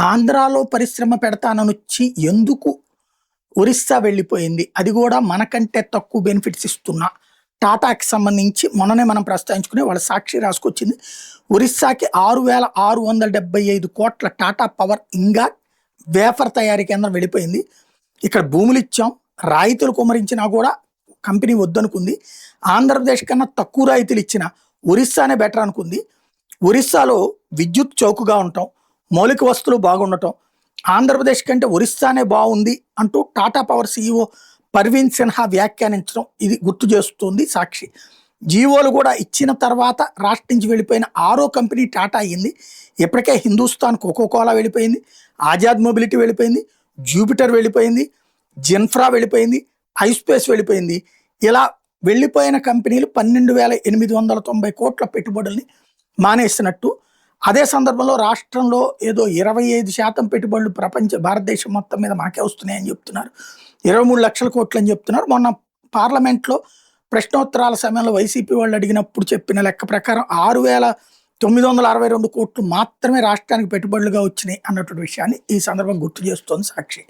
ఆంధ్రాలో పరిశ్రమ పెడతాననొచ్చి ఎందుకు ఒరిస్సా వెళ్ళిపోయింది? అది గూడా మనకంటే తక్కువ బెనిఫిట్స్ ఇస్తున్న టాటాకి సంబంధించి మొన్ననే మనం ప్రస్తావించుకునే వాళ్ళ సాక్షి రాసుకొచ్చింది. ఒరిస్సాకి 6,675 కోట్ల టాటా పవర్ ఇంగా వేఫర్ తయారీ కేంద్రం వెళ్ళిపోయింది. ఇక్కడ భూములిచ్చాం, రాయితీలు కుమ్మరించినా కూడా కంపెనీ వద్దనుకుంది. ఆంధ్రప్రదేశ్ కన్నా తక్కువ రాయితీలు ఇచ్చిన ఒరిస్సానే బెటర్ అనుకుంది. ఒరిస్సాలో విద్యుత్ చౌకగా ఉండటం, మౌలిక వస్తువులు బాగుండటం, ఆంధ్రప్రదేశ్ కంటే ఒరిస్సానే బాగుంది అంటూ టాటా పవర్ సీఈఓ పర్వీన్ సిన్హా వ్యాఖ్యానించడం ఇది గుర్తు చేస్తుంది సాక్షి. జీవోలు కూడా ఇచ్చిన తర్వాత రాష్ట్రం నుంచి వెళ్ళిపోయిన 6వ కంపెనీ టాటా అయ్యింది. ఇప్పటికే హిందుస్థాన్ కోకోకోలా వెళ్ళిపోయింది, ఆజాద్ మొబిలిటీ వెళ్ళిపోయింది, జూపిటర్ వెళ్ళిపోయింది, జిన్ఫ్రా వెళ్ళిపోయింది, ఐస్పేస్ వెళ్ళిపోయింది. ఇలా వెళ్ళిపోయిన కంపెనీలు 12,890 కోట్ల పెట్టుబడుల్ని మానేసినట్టు. అదే సందర్భంలో రాష్ట్రంలో ఏదో 25% పెట్టుబడులు భారతదేశం మొత్తం మీద మాకే వస్తున్నాయని చెప్తున్నారు. 23 లక్షల కోట్లు అని చెప్తున్నారు. మొన్న పార్లమెంట్లో ప్రశ్నోత్తరాల సమయంలో వైసీపీ వాళ్ళు అడిగినప్పుడు చెప్పిన లెక్క ప్రకారం 6,962 కోట్లు మాత్రమే రాష్ట్రానికి పెట్టుబడులుగా వచ్చినాయి అన్నటువంటి విషయాన్ని ఈ సందర్భంగా గుర్తు చేస్తోంది సాక్షి.